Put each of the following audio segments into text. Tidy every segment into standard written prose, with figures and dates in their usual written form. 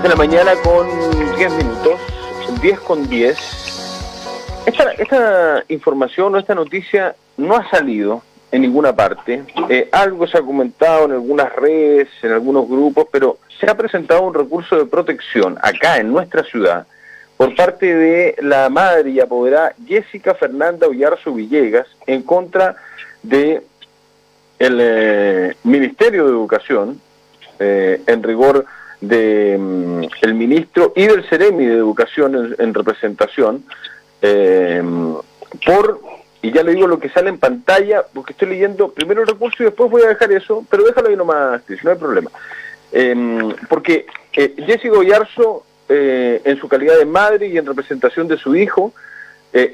10 de la mañana con 10 minutos, 10 con 10. Esta información o esta noticia no ha salido en ninguna parte. Algo se ha comentado en algunas redes, en algunos grupos, pero se ha presentado un recurso de protección acá en nuestra ciudad por parte de la madre y apoderada Jessica Fernanda Oyarzo Villegas en contra de el Ministerio de Educación, en rigor de el ministro y del Ceremi de Educación en representación, y ya le digo lo que sale en pantalla, porque estoy leyendo primero el recurso y después voy a dejar eso, pero déjalo ahí nomás, Cris, no hay problema. Porque Jessica Oyarzo, en su calidad de madre y en representación de su hijo,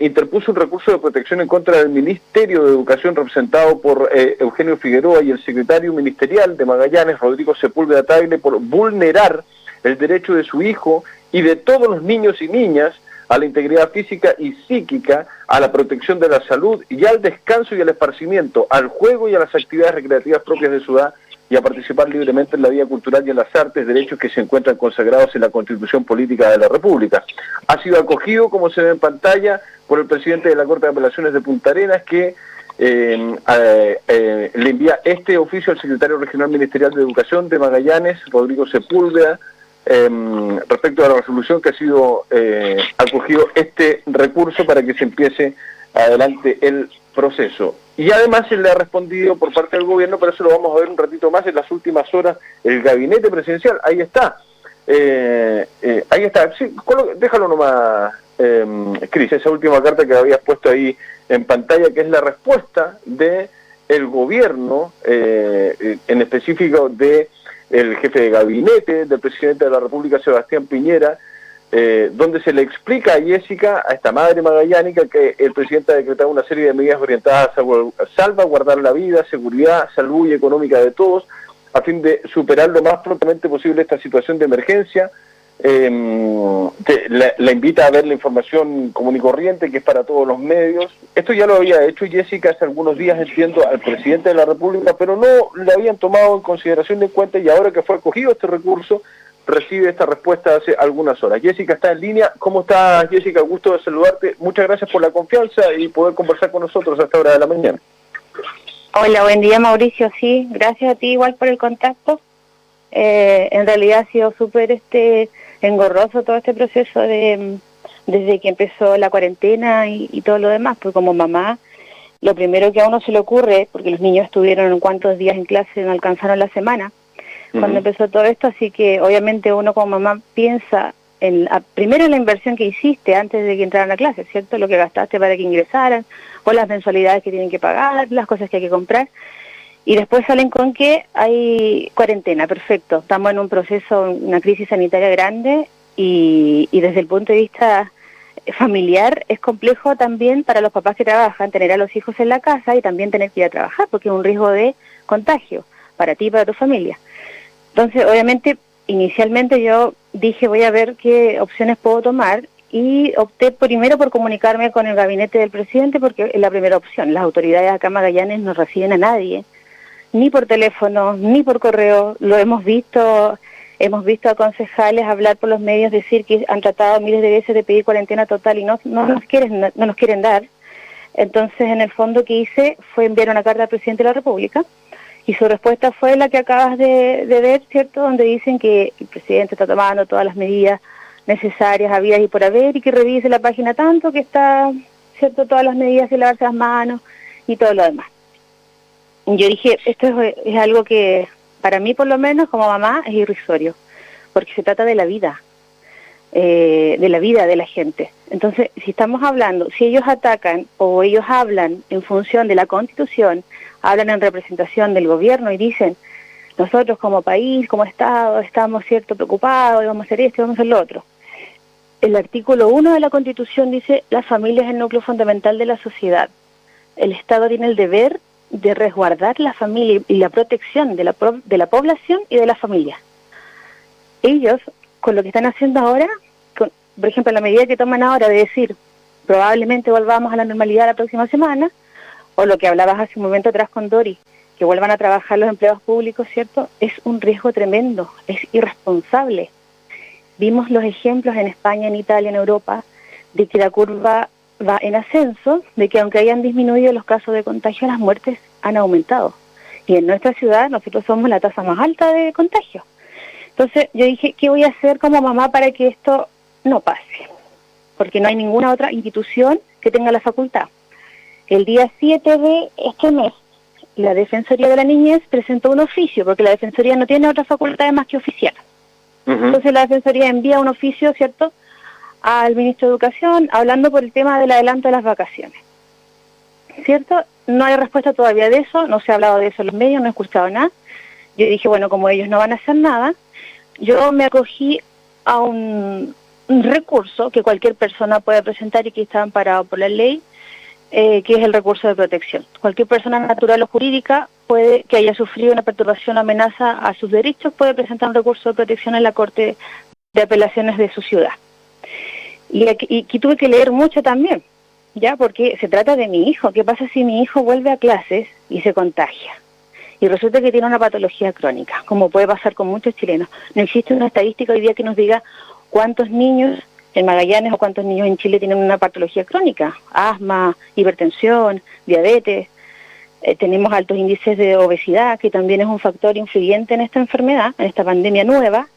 interpuso un recurso de protección en contra del Ministerio de Educación representado por Eugenio Figueroa y el secretario ministerial de Magallanes, Rodrigo Sepúlveda Tagle, por vulnerar el derecho de su hijo y de todos los niños y niñas a la integridad física y psíquica, a la protección de la salud y al descanso y al esparcimiento, al juego y a las actividades recreativas propias de su edad y a participar libremente en la vida cultural y en las artes, derechos que se encuentran consagrados en la Constitución Política de la República. Ha sido acogido, como se ve en pantalla, por el presidente de la Corte de Apelaciones de Punta Arenas, que le envía este oficio al secretario regional ministerial de Educación de Magallanes, Rodrigo Sepúlveda, respecto a la resolución que ha sido acogido este recurso para que se empiece adelante el proceso. Y además se le ha respondido por parte del gobierno, pero eso lo vamos a ver un ratito más en las últimas horas, el gabinete presidencial. Ahí está. Ahí está. Sí, déjalo nomás, Cris, esa última carta que habías puesto ahí en pantalla, que es la respuesta de el gobierno, en específico de el jefe de gabinete del presidente de la República, Sebastián Piñera, donde se le explica a Jessica, a esta madre magallánica, que el presidente ha decretado una serie de medidas orientadas a salvaguardar la vida, seguridad, salud y económica de todos, a fin de superar lo más prontamente posible esta situación de emergencia. La invita a ver la información común y corriente, que es para todos los medios. Esto ya lo había hecho Jessica hace algunos días, entiendo, al presidente de la República, pero no le habían tomado en consideración en cuenta, y ahora que fue acogido este recurso, recibe esta respuesta hace algunas horas. Jessica está en línea. ¿Cómo estás, Jessica? Gusto de saludarte. Muchas gracias por la confianza y poder conversar con nosotros a esta hora de la mañana. Hola, buen día, Mauricio. Sí, gracias a ti igual por el contacto. En realidad ha sido súper engorroso todo este proceso desde que empezó la cuarentena y todo lo demás, pues como mamá, lo primero que a uno se le ocurre, porque los niños estuvieron en cuántos días en clase, no alcanzaron la semana, cuando empezó todo esto, así que obviamente uno como mamá piensa primero en la inversión que hiciste antes de que entraran a clase, ¿cierto? Lo que gastaste para que ingresaran, o las mensualidades que tienen que pagar, las cosas que hay que comprar, y después salen con que hay cuarentena. Perfecto, estamos en un proceso, una crisis sanitaria grande, y desde el punto de vista familiar es complejo también para los papás que trabajan tener a los hijos en la casa y también tener que ir a trabajar, porque es un riesgo de contagio para ti y para tu familia. Entonces, obviamente, inicialmente yo dije, voy a ver qué opciones puedo tomar, y opté primero por comunicarme con el gabinete del presidente, porque es la primera opción. Las autoridades acá en Magallanes no reciben a nadie, ni por teléfono, ni por correo. Lo hemos visto a concejales hablar por los medios, decir que han tratado miles de veces de pedir cuarentena total y no nos quieren dar. Entonces, en el fondo, que hice fue enviar una carta al presidente de la República, y su respuesta fue la que acabas de ver, ¿cierto?, donde dicen que el presidente está tomando todas las medidas necesarias, habidas y por haber, y que revise la página tanto, que está, ¿cierto?, todas las medidas de lavarse las manos y todo lo demás. Y yo dije, esto es algo que, para mí por lo menos, como mamá, es irrisorio, porque se trata de la vida de la gente. Entonces, si estamos hablando, si ellos atacan o ellos hablan en función de la Constitución, hablan en representación del gobierno y dicen, nosotros como país, como Estado, estamos preocupados, y vamos a hacer esto y vamos a hacer lo otro. El artículo 1 de la Constitución dice, la familia es el núcleo fundamental de la sociedad. El Estado tiene el deber de resguardar la familia y la protección de la población y de la familia. Ellos, con lo que están haciendo ahora, por ejemplo, la medida que toman ahora de decir, probablemente volvamos a la normalidad la próxima semana, o lo que hablabas hace un momento atrás con Dori, que vuelvan a trabajar los empleados públicos, ¿cierto? Es un riesgo tremendo, es irresponsable. vimos los ejemplos en España, en Italia, en Europa, de que la curva va en ascenso, de que aunque hayan disminuido los casos de contagio, las muertes han aumentado. Y en nuestra ciudad nosotros somos la tasa más alta de contagio. Entonces yo dije, ¿qué voy a hacer como mamá para que esto no pase? Porque no hay ninguna otra institución que tenga la facultad. El día 7 de este mes, la Defensoría de la Niñez presentó un oficio, porque la Defensoría no tiene otras facultades más que oficiar. Entonces la Defensoría envía un oficio, ¿cierto?, al Ministro de Educación, hablando por el tema del adelanto de las vacaciones. ¿Cierto? No hay respuesta todavía de eso, no se ha hablado de eso en los medios, no he escuchado nada. Yo dije, bueno, como ellos no van a hacer nada, yo me acogí a un recurso que cualquier persona puede presentar y que está amparado por la ley, que es el recurso de protección. Cualquier persona natural o jurídica que haya sufrido una perturbación o amenaza a sus derechos puede presentar un recurso de protección en la Corte de Apelaciones de su ciudad. Y aquí tuve que leer mucho también, ya, porque se trata de mi hijo. ¿Qué pasa si mi hijo vuelve a clases y se contagia? Y resulta que tiene una patología crónica, como puede pasar con muchos chilenos. No existe una estadística hoy día que nos diga cuántos niños en Magallanes o cuántos niños en Chile tienen una patología crónica, asma, hipertensión, diabetes. Tenemos altos índices de obesidad, que también es un factor influyente en esta enfermedad, en esta pandemia nueva,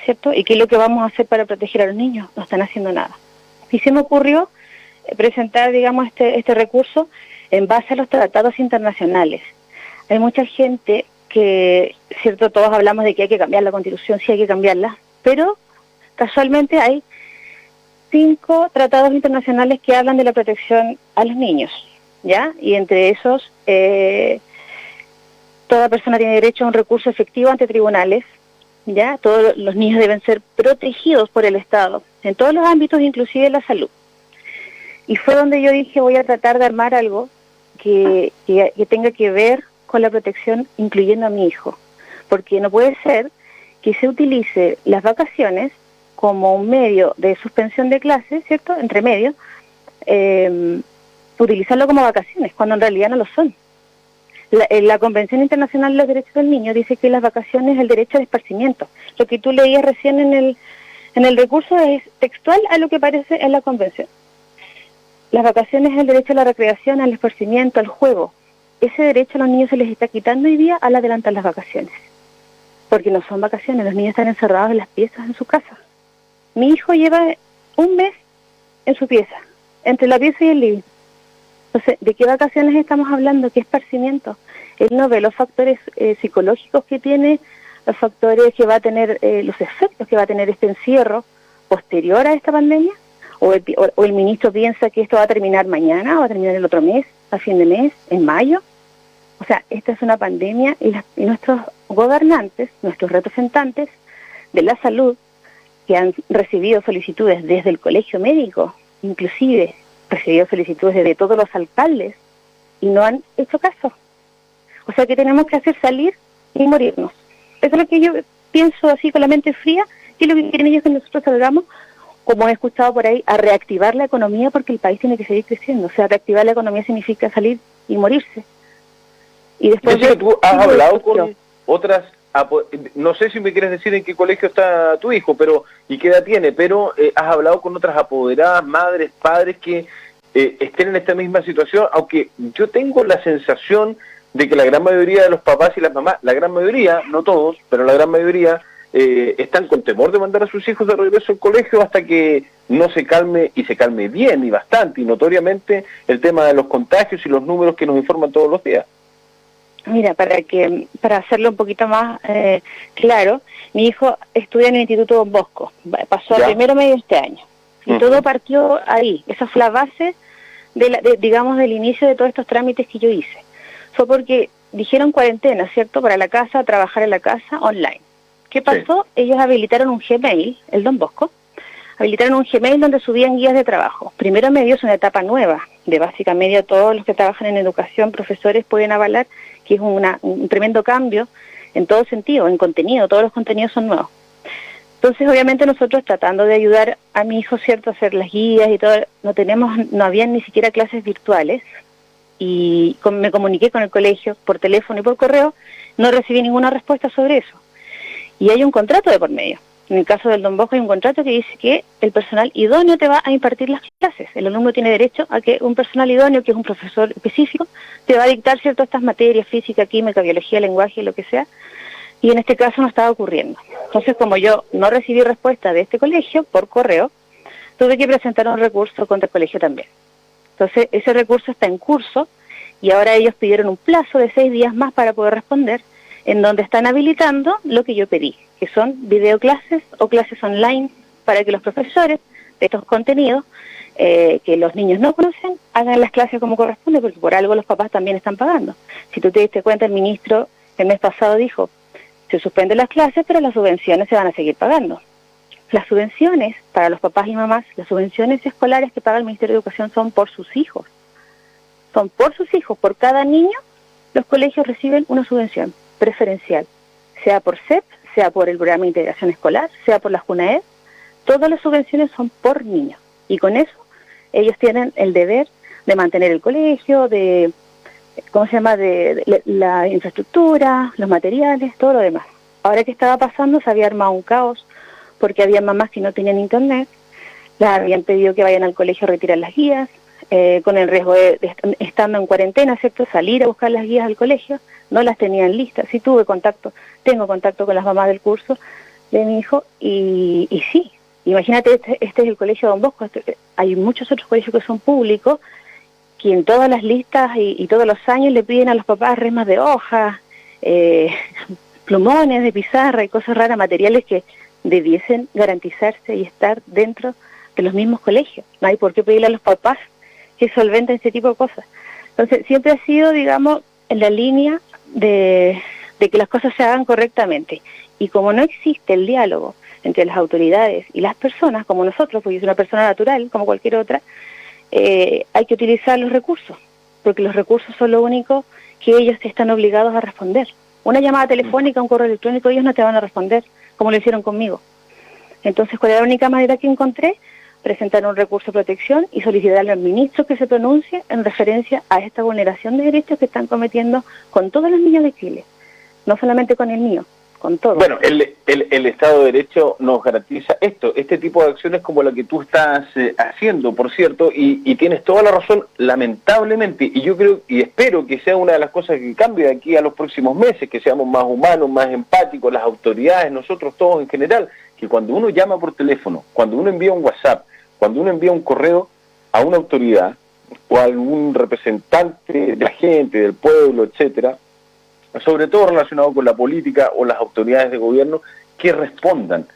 ¿cierto? ¿Y qué es lo que vamos a hacer para proteger a los niños? No están haciendo nada. Y se me ocurrió presentar, digamos, este recurso en base a los tratados internacionales. Hay mucha gente que, ¿cierto?, todos hablamos de que hay que cambiar la Constitución, sí hay que cambiarla, pero casualmente hay 5 tratados internacionales que hablan de la protección a los niños, ¿ya? Y entre esos, toda persona tiene derecho a un recurso efectivo ante tribunales, ¿ya? Todos los niños deben ser protegidos por el Estado, en todos los ámbitos, inclusive la salud. Y fue donde yo dije, voy a tratar de armar algo que tenga que ver con la protección, incluyendo a mi hijo. Porque no puede ser que se utilice las vacaciones como un medio de suspensión de clases, ¿cierto?, entre medio, utilizarlo como vacaciones, cuando en realidad no lo son. La Convención Internacional de los Derechos del Niño dice que las vacaciones es el derecho de esparcimiento. Lo que tú leías recién en el recurso es textual a lo que aparece en la Convención. Las vacaciones es el derecho a la recreación, al esparcimiento, al juego. Ese derecho a los niños se les está quitando hoy día al adelantar las vacaciones. Porque no son vacaciones, los niños están encerrados en las piezas en su casa. Mi hijo lleva un mes en su pieza, entre la pieza y el living. Entonces, ¿de qué vacaciones estamos hablando? ¿Qué esparcimiento? Él no ve los factores psicológicos que tiene, los factores que va a tener, los efectos que va a tener este encierro posterior a esta pandemia. O el ministro piensa que esto va a terminar mañana, o va a terminar el otro mes, a fin de mes, en mayo. O sea, esta es una pandemia y nuestros gobernantes, nuestros representantes de la salud, que han recibido solicitudes desde el colegio médico, inclusive recibido solicitudes desde todos los alcaldes, y no han hecho caso. O sea que tenemos que hacer salir y morirnos. Eso es lo que yo pienso así con la mente fría, que es lo que quieren ellos que nosotros salgamos, como he escuchado por ahí, a reactivar la economía porque el país tiene que seguir creciendo. O sea, reactivar la economía significa salir y morirse. Y después yo sé que tú has hablado con otras, no sé si me quieres decir en qué colegio está tu hijo, pero y qué edad tiene, pero has hablado con otras apoderadas, madres, padres que estén en esta misma situación, aunque yo tengo la sensación de que la gran mayoría de los papás y las mamás, la gran mayoría, no todos, pero la gran mayoría, están con temor de mandar a sus hijos de regreso al colegio hasta que no se calme, y se calme bien y bastante, y notoriamente, el tema de los contagios y los números que nos informan todos los días. Mira, para hacerlo un poquito más claro, mi hijo estudia en el Instituto Don Bosco, pasó a primero medio este año, y todo partió ahí. Esa fue la base, digamos, del inicio de todos estos trámites que yo hice. Fue porque dijeron cuarentena, ¿cierto?, para la casa, trabajar en la casa, online. ¿Qué pasó? Sí. Ellos habilitaron un Gmail, el Don Bosco, habilitaron un Gmail donde subían guías de trabajo. Primero medio es una etapa nueva, de básica media, todos los que trabajan en educación, profesores, pueden avalar que es un tremendo cambio en todo sentido, en contenido, todos los contenidos son nuevos. Entonces, obviamente nosotros tratando de ayudar a mi hijo, ¿cierto?, a hacer las guías y todo, no habían ni siquiera clases virtuales, y me comuniqué con el colegio por teléfono y por correo, no recibí ninguna respuesta sobre eso. Y hay un contrato de por medio. En el caso del Don Bosco hay un contrato que dice que el personal idóneo te va a impartir las clases. El alumno tiene derecho a que un personal idóneo, que es un profesor específico, te va a dictar ciertas estas materias, física, química, biología, lenguaje, lo que sea. Y en este caso no estaba ocurriendo. Entonces, como yo no recibí respuesta de este colegio por correo, tuve que presentar un recurso contra el colegio también. Entonces, ese recurso está en curso y ahora ellos pidieron un plazo de 6 días más para poder responder, en donde están habilitando lo que yo pedí, que son videoclases o clases online para que los profesores de estos contenidos que los niños no conocen hagan las clases como corresponde, porque por algo los papás también están pagando. Si tú te diste cuenta, el ministro el mes pasado dijo, se suspenden las clases, pero las subvenciones se van a seguir pagando. Las subvenciones para los papás y mamás, las subvenciones escolares que paga el Ministerio de Educación son por sus hijos. Son por sus hijos. Por cada niño, los colegios reciben una subvención preferencial, sea por CEP, sea por el programa de integración escolar, sea por la JUNAED. Todas las subvenciones son por niño. Y con eso, ellos tienen el deber de mantener el colegio, de la infraestructura, los materiales, todo lo demás. Ahora que estaba pasando, se había armado un caos, porque había mamás que no tenían internet, les habían pedido que vayan al colegio a retirar las guías, con el riesgo de estando en cuarentena, ¿cierto?, salir a buscar las guías al colegio, no las tenían listas. Sí tengo contacto con las mamás del curso de mi hijo, y sí, imagínate, este es el colegio Don Bosco, hay muchos otros colegios que son públicos, que en todas las listas y todos los años le piden a los papás resmas de hojas, plumones de pizarra y cosas raras, materiales que debiesen garantizarse y estar dentro de los mismos colegios. No hay por qué pedirle a los papás que solventen ese tipo de cosas. Entonces, siempre ha sido, digamos, en la línea de que las cosas se hagan correctamente. Y como no existe el diálogo entre las autoridades y las personas, como nosotros, porque yo soy una persona natural, como cualquier otra, hay que utilizar los recursos, porque los recursos son lo único que ellos están obligados a responder. Una llamada telefónica, un correo electrónico, ellos no te van a responder, como lo hicieron conmigo. Entonces, ¿cuál era la única manera que encontré? Presentar un recurso de protección y solicitarle al ministro que se pronuncie en referencia a esta vulneración de derechos que están cometiendo con todos los niños de Chile, no solamente con el mío, con todos. Bueno, el Estado de Derecho nos garantiza este tipo de acciones como la que tú estás haciendo, por cierto, y tienes toda la razón, lamentablemente, y yo creo y espero que sea una de las cosas que cambie de aquí a los próximos meses, que seamos más humanos, más empáticos, las autoridades, nosotros todos en general, que cuando uno llama por teléfono, cuando uno envía un WhatsApp, cuando uno envía un correo a una autoridad o a algún representante de la gente, del pueblo, etcétera, sobre todo relacionado con la política o las autoridades de gobierno, que respondan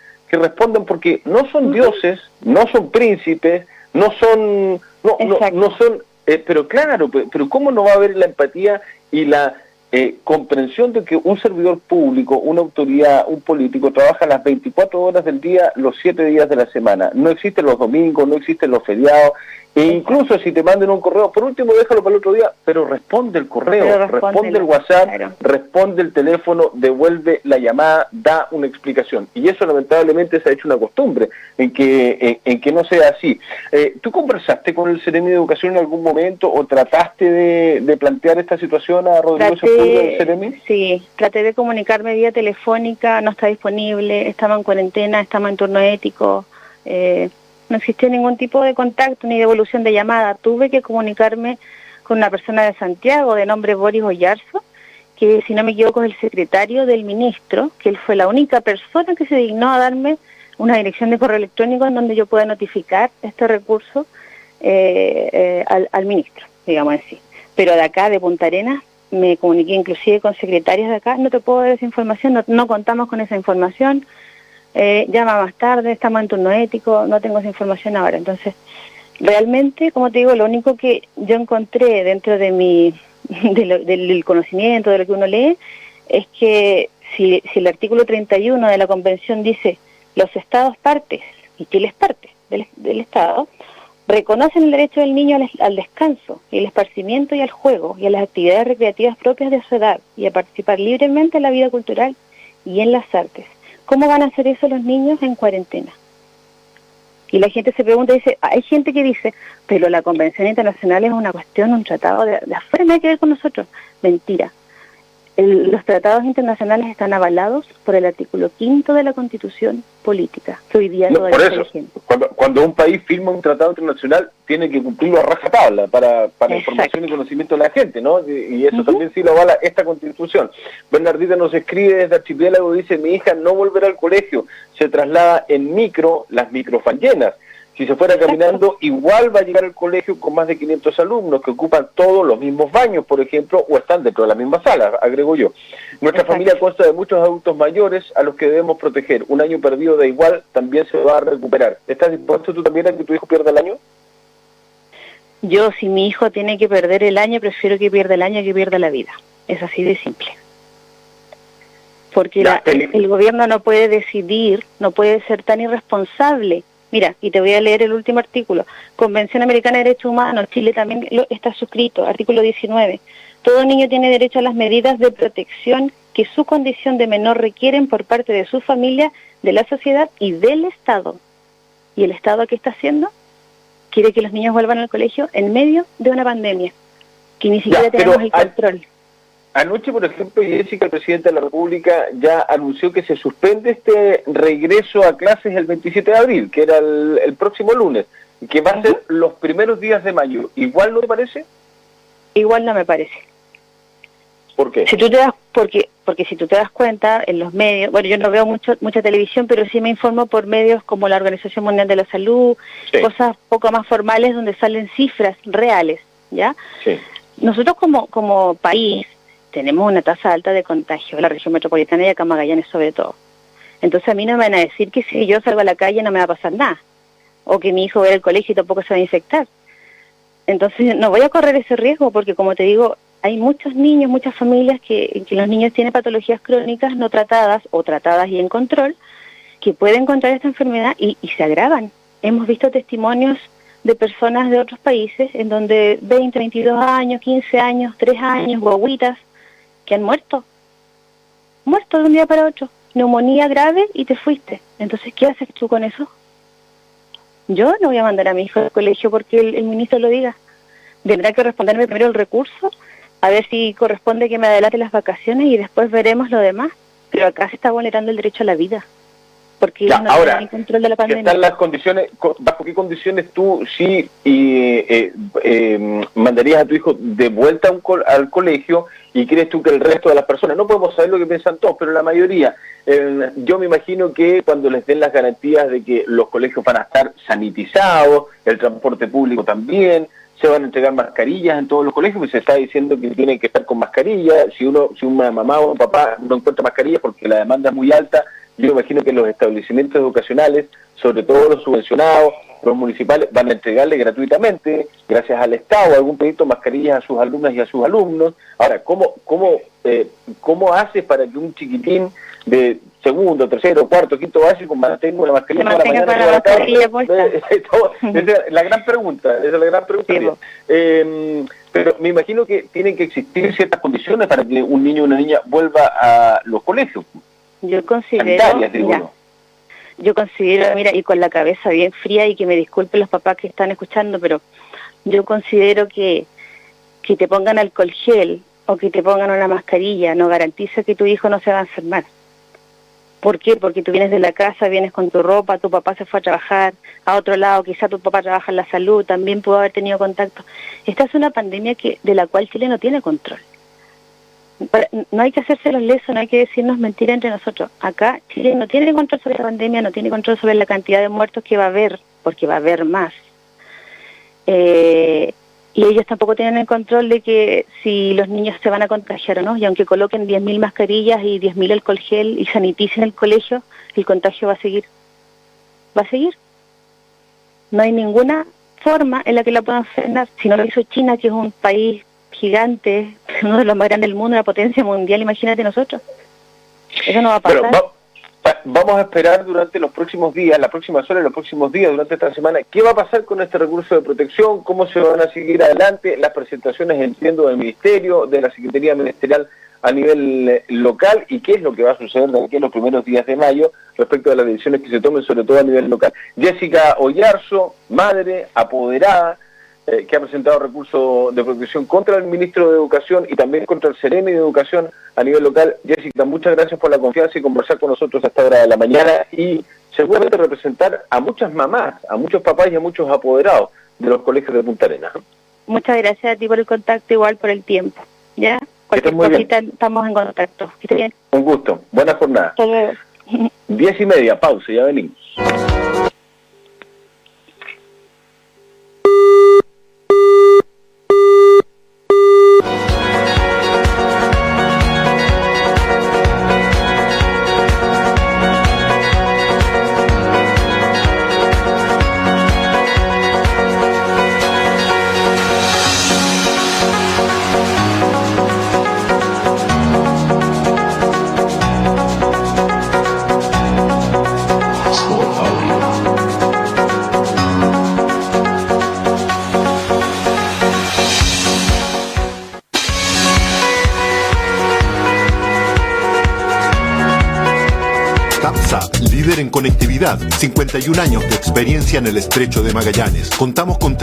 porque no son dioses, no son príncipes, no son, pero claro, pero ¿cómo no va a haber la empatía y la comprensión de que un servidor público, una autoridad, un político trabaja las 24 horas del día, los 7 días de la semana? No existen los domingos, no existen los feriados, e incluso si te manden un correo, por último déjalo para el otro día, pero responde el correo, responde el WhatsApp, claro, responde el teléfono, devuelve la llamada, da una explicación. Y eso lamentablemente se ha hecho una costumbre en que no sea así. ¿Tú conversaste con el Seremi de Educación en algún momento o trataste de plantear esta situación a Rodrigo Sepúlveda del Seremi? Sí, traté de comunicarme vía telefónica, no está disponible, estamos en cuarentena, estamos en turno ético, no existió ningún tipo de contacto ni devolución de llamada. Tuve que comunicarme con una persona de Santiago de nombre Boris Oyarzo, que si no me equivoco es el secretario del ministro, que él fue la única persona que se dignó a darme una dirección de correo electrónico en donde yo pueda notificar este recurso al ministro, digamos así. Pero de acá, de Punta Arenas, me comuniqué inclusive con secretarias de acá, no te puedo dar esa información, no contamos con esa información. Llama más tarde, estamos en turno ético, no tengo esa información ahora. Entonces, realmente, como te digo, lo único que yo encontré dentro de del conocimiento, de lo que uno lee, es que si el artículo 31 de la Convención dice los Estados partes, y Chile es parte del Estado, reconocen el derecho del niño al descanso, y al esparcimiento y al juego, y a las actividades recreativas propias de su edad, y a participar libremente en la vida cultural y en las artes. ¿Cómo van a hacer eso los niños en cuarentena? Y la gente se pregunta, dice, hay gente que dice, pero la Convención Internacional es una cuestión, un tratado de afuera, no hay que ver con nosotros. Mentira. Los tratados internacionales están avalados por el artículo 5 de la Constitución Política, que hoy día todavía por eso, cuando un país firma un tratado internacional, tiene que cumplirlo a rajatabla para información y conocimiento de la gente, ¿no? Y eso también sí lo avala esta Constitución. Bernardita nos escribe desde Archipiélago, dice: mi hija no volverá al colegio, se traslada en micro, las micros van llenas. Si se fuera caminando, igual va a llegar al colegio con más de 500 alumnos que ocupan todos los mismos baños, por ejemplo, o están dentro de la misma sala, agrego yo. Nuestra familia consta de muchos adultos mayores a los que debemos proteger. Un año perdido da igual, también se va a recuperar. ¿Estás dispuesto tú también a que tu hijo pierda el año? Yo, si mi hijo tiene que perder el año, prefiero que pierda el año que pierda la vida. Es así de simple. Porque el gobierno no puede decidir, no puede ser tan irresponsable. Mira, y te voy a leer el último artículo. Convención Americana de Derechos Humanos, Chile también está suscrito, artículo 19. Todo niño tiene derecho a las medidas de protección que su condición de menor requieren por parte de su familia, de la sociedad y del Estado. ¿Y el Estado qué está haciendo? Quiere que los niños vuelvan al colegio en medio de una pandemia, que ni siquiera tenemos el control. Anoche, por ejemplo, Jessica, el presidente de la República ya anunció que se suspende este regreso a clases el 27 de abril, que era el próximo lunes, que va a ser los primeros días de mayo. ¿Igual no te parece? Igual no me parece. ¿Por qué? Si tú te das, porque si tú te das cuenta, en los medios, bueno, yo no veo mucha televisión, pero sí me informo por medios como la Organización Mundial de la Salud, cosas poco más formales donde salen cifras reales, ¿ya? Sí. Nosotros como país tenemos una tasa alta de contagio, la región metropolitana y acá Magallanes sobre todo. Entonces a mí no me van a decir que si yo salgo a la calle no me va a pasar nada, o que mi hijo va al colegio y tampoco se va a infectar. Entonces no voy a correr ese riesgo porque, como te digo, hay muchos niños, muchas familias que los niños tienen patologías crónicas no tratadas o tratadas y en control, que pueden contraer esta enfermedad y se agravan. Hemos visto testimonios de personas de otros países en donde 20, 22 años, 15 años, 3 años, guaguitas, que han muerto de un día para otro, neumonía grave y te fuiste. Entonces, ¿qué haces tú con eso? Yo no voy a mandar a mi hijo al colegio porque el ministro lo diga. Tendrá que responderme primero el recurso, a ver si corresponde que me adelante las vacaciones y después veremos lo demás. Pero acá se está vulnerando el derecho a la vida, porque ya, no ahora, hay control de la pandemia. ¿Están las condiciones, bajo qué condiciones tú sí mandarías a tu hijo de vuelta al colegio y crees tú que el resto de las personas, no podemos saber lo que piensan todos, pero la mayoría, yo me imagino que cuando les den las garantías de que los colegios van a estar sanitizados, el transporte público también, se van a entregar mascarillas en todos los colegios, pues se está diciendo que tienen que estar con mascarilla, si una mamá o un papá no encuentra mascarilla porque la demanda es muy alta, yo imagino que los establecimientos educacionales, sobre todo los subvencionados, los municipales, van a entregarle gratuitamente, gracias al Estado, algún proyecto, mascarillas a sus alumnas y a sus alumnos. Ahora, ¿cómo haces para que un chiquitín de segundo, tercero, cuarto, quinto básico mantenga una mascarilla toda la mañana y toda la tarde? Esa es la gran pregunta, sí. Pero me imagino que tienen que existir ciertas condiciones para que un niño o una niña vuelva a los colegios. Yo considero, mira, y con la cabeza bien fría, y que me disculpen los papás que están escuchando, pero yo considero que te pongan alcohol gel o que te pongan una mascarilla no garantiza que tu hijo no se va a enfermar. ¿Por qué? Porque tú vienes de la casa, vienes con tu ropa, tu papá se fue a trabajar a otro lado, quizá tu papá trabaja en la salud, también pudo haber tenido contacto. Esta es una pandemia de la cual Chile no tiene control. No hay que hacerse los lesos, no hay que decirnos mentiras entre nosotros. Acá Chile no tiene control sobre la pandemia, no tiene control sobre la cantidad de muertos que va a haber, porque va a haber más. Y ellos tampoco tienen el control de que si los niños se van a contagiar o no, y aunque coloquen 10.000 mascarillas y 10.000 alcohol gel y saniticen el colegio, el contagio va a seguir. Va a seguir. No hay ninguna forma en la que la puedan frenar. Si no lo hizo China, que es un país gigante, uno de los más grandes del mundo, una potencia mundial, imagínate nosotros. Eso no va a pasar. Pero vamos a esperar durante los próximos días, las próximas horas, los próximos días, durante esta semana, qué va a pasar con este recurso de protección, cómo se van a seguir adelante las presentaciones, entiendo, del Ministerio, de la Secretaría Ministerial a nivel local, y qué es lo que va a suceder de aquí en los primeros días de mayo respecto a las decisiones que se tomen, sobre todo a nivel local. Jessica Oyarzo, madre, apoderada, que ha presentado recursos de protección contra el ministro de Educación y también contra el Ceremi de Educación a nivel local. Jessica, muchas gracias por la confianza y conversar con nosotros a esta hora de la mañana y seguramente representar a muchas mamás, a muchos papás y a muchos apoderados de los colegios de Punta Arenas. Muchas gracias a ti por el contacto, igual por el tiempo. ¿Ya? Cualquier cosita estamos en contacto. Que esté bien. Un gusto. Buena jornada. Hasta luego. 10:30, pausa, ya venimos. Líder en conectividad, 51 años de experiencia en el Estrecho de Magallanes. Contamos con